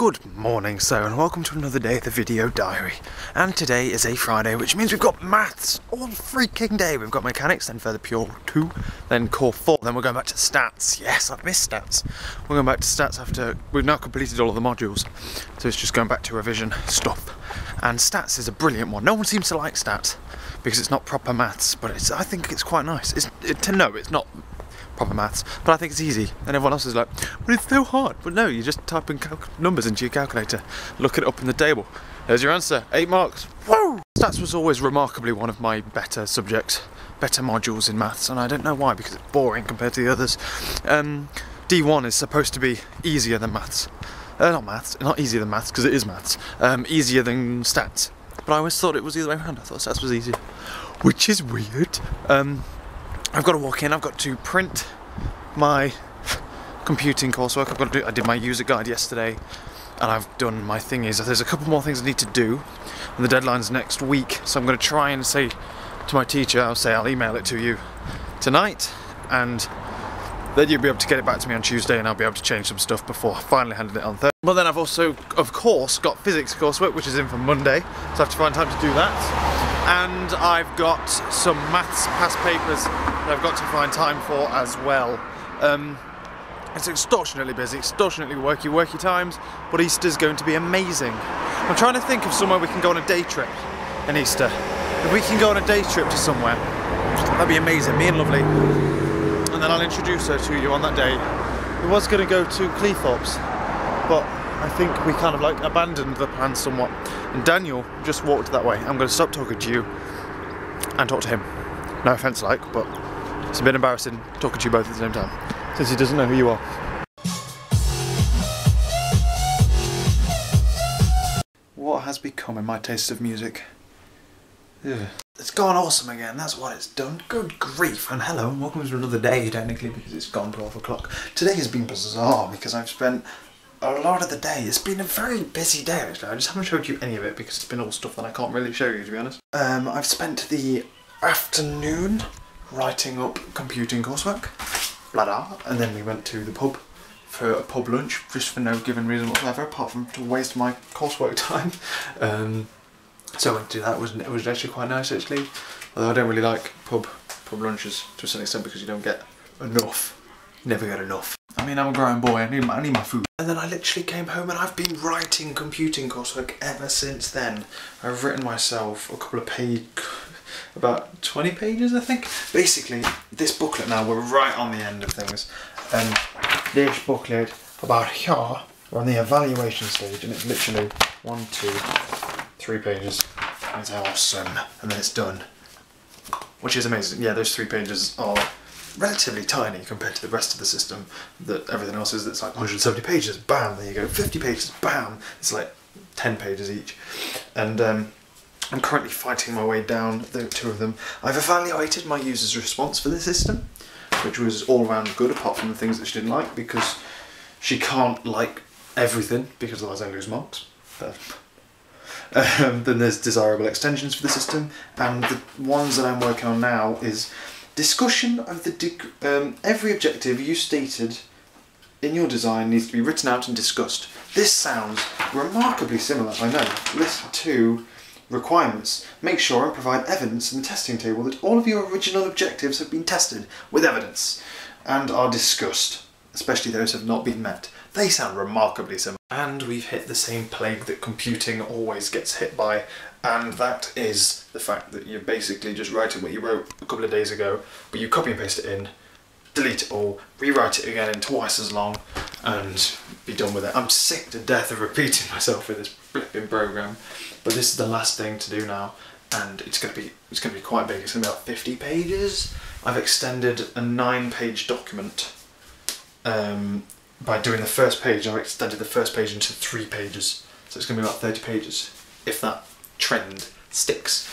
Good morning, sir, and welcome to another day of the video diary. And today is a Friday, which means we've got maths all freaking day. We've got mechanics, then further pure 2, then core 4, then we're going back to stats. Yes, I've missed stats. We're going back to stats after we've now completed all of the modules. So it's just going back to revision stuff. And stats is a brilliant one. No one seems to like stats because it's not proper maths, but I think it's quite nice. It's not proper maths, but I think it's easy, and everyone else is like, but it's so hard. But no, you just type in numbers into your calculator, look it up in the table, there's your answer, 8 marks, woo! Stats was always remarkably one of my better subjects, better modules in maths, and I don't know why, because it's boring compared to the others. D1 is supposed to be easier than maths, not easier than maths, because it is maths, easier than stats, but I always thought it was the other way around. I thought stats was easier, which is weird. I've got to walk in, I've got to print my computing coursework, I did my user guide yesterday, and I've done my thingies. There's a couple more things I need to do, and the deadline's next week, so I'm going to try and say to my teacher, I'll email it to you tonight, and then you'll be able to get it back to me on Tuesday, and I'll be able to change some stuff before finally handing it on Thursday. But then I've also, of course, got physics coursework, which is in for Monday, so I have to find time to do that. And I've got some maths past papers that I've got to find time for as well. It's extortionately busy, extortionately worky times, but Easter's going to be amazing. I'm trying to think of somewhere we can go on a day trip in Easter. If we can go on a day trip to somewhere, that'd be amazing, me and Lovely. And then I'll introduce her to you on that day. We was going to go to Cleethorpes, but I think we kind of like abandoned the plan somewhat. And Daniel just walked that way. I'm going to stop talking to you and talk to him. No offence but it's a bit embarrassing talking to you both at the same time, since he doesn't know who you are. What has become in my taste of music? Ugh. It's gone awesome again, that's what it's done. Good grief, and hello, and welcome to another day, technically, because it's gone 12 o'clock. Today has been bizarre, because I've spent a lot of the day. It's been a very busy day, actually. I just haven't showed you any of it, because it's been all stuff that I can't really show you, to be honest. I've spent the afternoon writing up computing coursework, blah blah, and then we went to the pub for a pub lunch, just for no given reason whatsoever, apart from to waste my coursework time. So I went to do that. It was actually quite nice, actually. Although I don't really like pub lunches to a certain extent, because you don't get enough. You never get enough. I mean, I'm a grown boy, I need my food. And then I literally came home and I've been writing computing coursework ever since then. I've written myself a couple of about 20 pages, I think. Basically, this booklet now, we're right on the end of things. And this booklet, about here, we're on the evaluation stage, and it's literally 1, 2, 3 pages. And it's awesome. And then it's done. Which is amazing. Yeah, those 3 pages are relatively tiny compared to the rest of the system. That everything else is, that's like 170 pages, bam, there you go. 50 pages, bam. It's like 10 pages each. And I'm currently fighting my way down the 2 of them. I've evaluated my user's response for the system, which was all around good, apart from the things that she didn't like, because she can't like everything, because otherwise I lose marks. Then there's desirable extensions for the system, and the ones that I'm working on now is discussion of the every objective you stated in your design needs to be written out and discussed. This sounds remarkably similar, I know. List 2, requirements. Make sure and provide evidence in the testing table that all of your original objectives have been tested with evidence and are discussed, especially those have not been met. They sound remarkably similar. And we've hit the same plague that computing always gets hit by, and that is the fact that you're basically just writing what you wrote a couple of days ago, but you copy and paste it in, delete it all, rewrite it again in twice as long, and be done with it. I'm sick to death of repeating myself with this flipping program, but this is the last thing to do now, and it's gonna be quite big. It's gonna be about 50 pages. I've extended a 9-page document. By doing the first page, I've extended the first page into 3 pages, so it's going to be about 30 pages, if that trend sticks,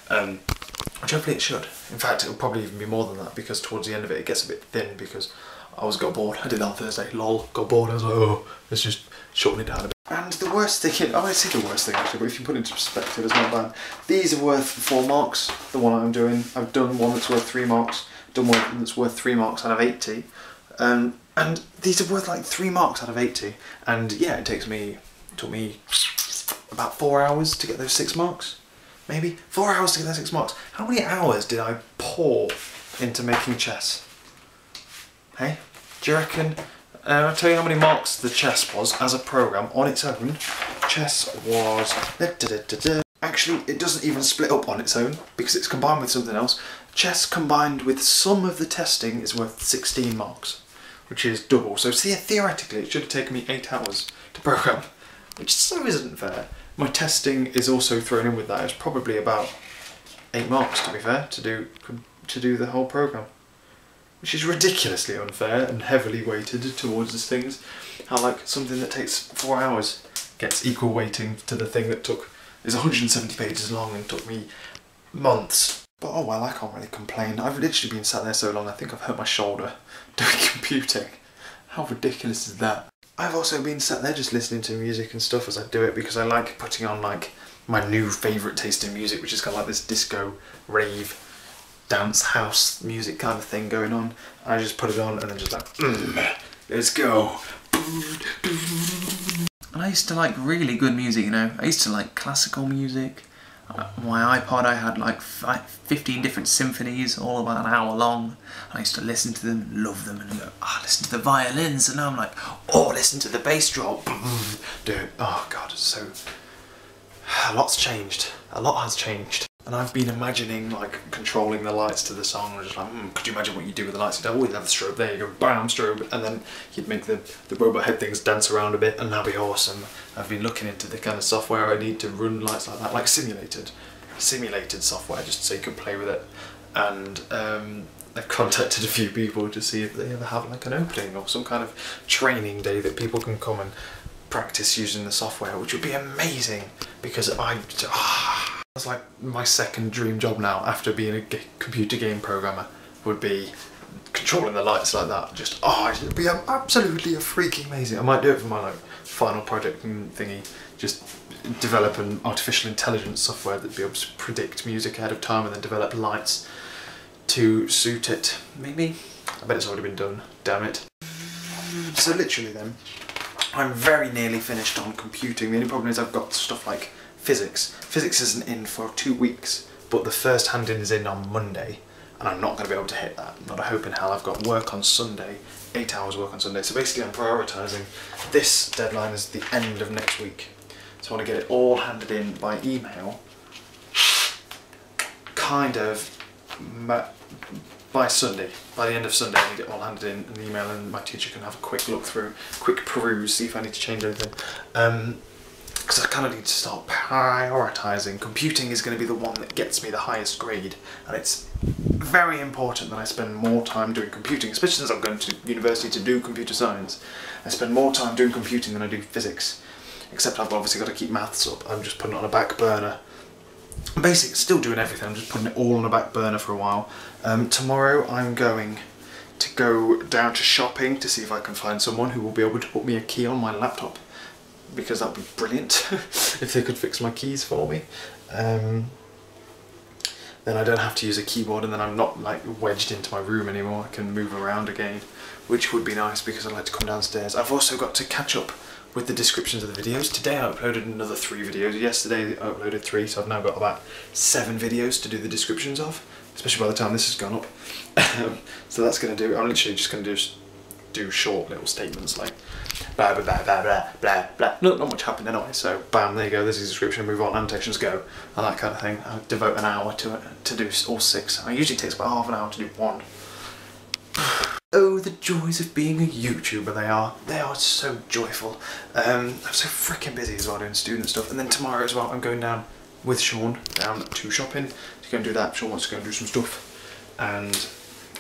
which hopefully it should. In fact, it'll probably even be more than that, because towards the end of it, it gets a bit thin, because I got bored. I did that on Thursday, lol, got bored, I was like, oh, let's just shorten it down a bit. And the worst thing, I'd say the worst thing actually, but if you put it into perspective, it's not bad. These are worth 4 marks, the one I'm doing. I've done one that's worth 3 marks, done one that's worth 3 marks out of 80. And these are worth like 3 marks out of 80, and yeah, it takes me It took me about 4 hours to get those 6 marks. Maybe 4 hours to get those 6 marks. How many hours did I pour into making chess? Hey, do you reckon? I'll tell you how many marks the chess was as a program on its own. Chess was... Actually, it doesn't even split up on its own because it's combined with something else. Chess combined with some of the testing is worth 16 marks, which is double. So see, theoretically, it should have taken me 8 hours to program, which so isn't fair. My testing is also thrown in with that. It's probably about 8 marks, to be fair, to do the whole program, which is ridiculously unfair and heavily weighted towards these things. How like something that takes 4 hours gets equal weighting to the thing that is 170 pages long and took me months. But oh well, I can't really complain. I've literally been sat there so long, I think I've hurt my shoulder doing computing. How ridiculous is that? I've also been sat there just listening to music and stuff as I do it because I like putting on like my new favourite taste in music, which is kind of like this disco, rave, dance house music kind of thing going on. I just put it on and then just like, let's go. And I used to like really good music, you know. I used to like classical music. My iPod, I had like 15 different symphonies, all about an hour long. I used to listen to them, love them, and go, listen to the violins, and now I'm like, listen to the bass drop. Dude, oh god, so... A lot's changed. A lot has changed. And I've been imagining like controlling the lights to the song, and just like, could you imagine what you do with the lights? You'd have the strobe, there you go, bam, strobe, and then you'd make the robot head things dance around a bit, and that'd be awesome. I've been looking into the kind of software I need to run lights like that, like simulated software, just so you can play with it. And I've contacted a few people to see if they ever have like an opening or some kind of training day that people can come and practice using the software, which would be amazing, because that's like my second dream job now after being a computer game programmer, would be controlling the lights like that. Just it'd be absolutely freaking amazing. I might do it for my like final project and thingy, just develop an artificial intelligence software that'd be able to predict music ahead of time and then develop lights to suit it. Maybe? I bet it's already been done, damn it. So literally then, I'm very nearly finished on computing. The only problem is I've got stuff like physics. Physics isn't in for 2 weeks, but the first hand-in is in on Monday, and I'm not going to be able to hit that. Not a hope in hell. I've got work on Sunday, 8 hours work on Sunday. So basically I'm prioritising. This deadline is the end of next week. So I want to get it all handed in by email, kind of by Sunday. By the end of Sunday I need it all handed in an email, and my teacher can have a quick look through, quick peruse, see if I need to change anything. Because I kind of need to start prioritising. Computing is going to be the one that gets me the highest grade, and it's very important that I spend more time doing computing, especially since I'm going to university to do computer science. I spend more time doing computing than I do physics, except I've obviously got to keep maths up. I'm just putting it on a back burner. I'm basically still doing everything, I'm just putting it all on a back burner for a while. Tomorrow I'm going to go down to shopping to see if I can find someone who will be able to put me a key on my laptop, because that'd be brilliant if they could fix my keys for me. Then I don't have to use a keyboard, and then I'm not like wedged into my room anymore. I can move around again, which would be nice because I like to come downstairs. I've also got to catch up with the descriptions of the videos. Today I uploaded another 3 videos. Yesterday I uploaded 3, so I've now got about 7 videos to do the descriptions of, especially by the time this has gone up. So that's going to do, I'm literally just going to do short little statements like blah blah blah blah blah blah blah. Not much happened anyway, so bam, there you go, there's the description, move on, annotations go, and that kind of thing. I devote an hour to it, to do all 6. It usually takes about half an hour to do 1. Oh, the joys of being a YouTuber, they are so joyful. I'm so freaking busy as well doing student stuff, and then tomorrow as well I'm going down with Sean down to shopping to go and do that. Sean wants to go and do some stuff, and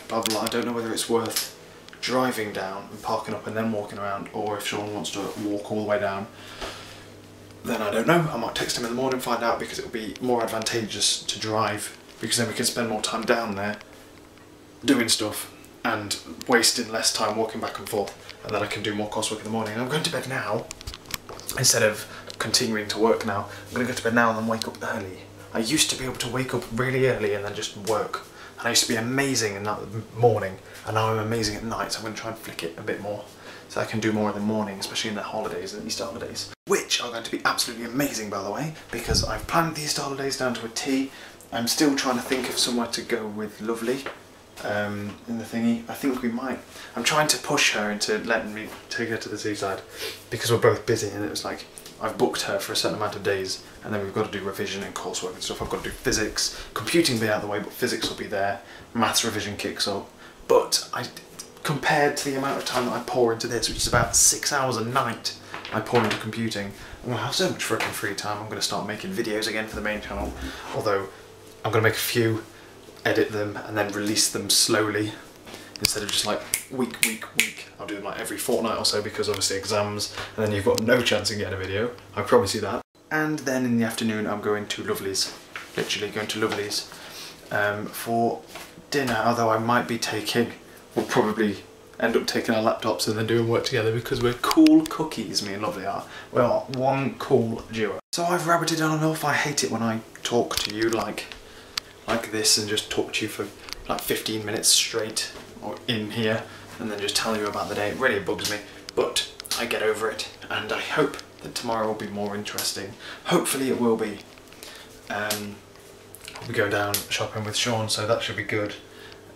blah blah blah. I don't know whether it's worth driving down and parking up and then walking around, or if Sean wants to walk all the way down, then I don't know. I might text him in the morning and find out, because it will be more advantageous to drive, because then we can spend more time down there doing stuff and wasting less time walking back and forth, and then I can do more coursework in the morning. I'm going to bed now instead of continuing to work now. I'm going to go to bed now and then wake up early. I used to be able to wake up really early and then just work, and I used to be amazing in that morning, and now I'm amazing at night, so I'm going to try and flick it a bit more. so I can do more in the morning, especially in the holidays, the Easter holidays. Which are going to be absolutely amazing, by the way, because I've planned the Easter holidays down to a T. I'm still trying to think of somewhere to go with Lovely in the thingy. I think we might. I'm trying to push her into letting me take her to the seaside because we're both busy, and it was like, I've booked her for a certain amount of days, and then we've got to do revision and coursework and stuff. I've got to do physics. Computing will be out of the way, but physics will be there. Maths revision kicks up. But compared to the amount of time that I pour into this, which is about 6 hours a night I pour into computing, I'm going to have so much freaking free time. I'm going to start making videos again for the main channel, although I'm going to make a few, edit them, and then release them slowly, instead of just like week. I'll do them like every fortnight or so, because obviously exams, and then you've got no chance of getting a video, I promise you that. And then in the afternoon I'm going to Lovely's, literally going to Lovely's for dinner, although I might be taking, we'll probably end up taking our laptops and then doing work together, because we're cool cookies, me and Lovely are. We are one cool duo. So I've rabbited on enough. I hate it when I talk to you like this and just talk to you for like 15 minutes straight, or in here, and then just tell you about the day. It really bugs me, but I get over it, and I hope that tomorrow will be more interesting. Hopefully it will be. I'll be going down shopping with Sean, so that should be good.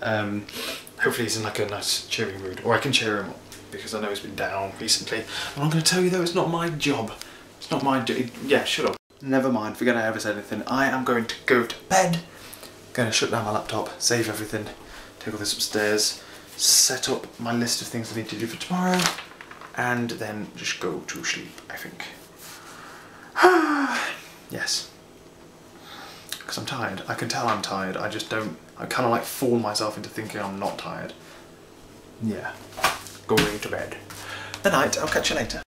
Hopefully he's in like a nice cheery mood, or I can cheer him up, because I know he's been down recently. And I'm going to tell you though, it's not my job. It's not my job. Yeah, shut up. Never mind, forget I ever said anything. I am going to go to bed. Going to shut down my laptop, save everything, take all this upstairs, set up my list of things I need to do for tomorrow, and then just go to sleep, I think. Yes. Because I'm tired. I can tell I'm tired. I just don't. I kind of like fool myself into thinking I'm not tired. Yeah. Going to bed. Good night. I'll catch you later.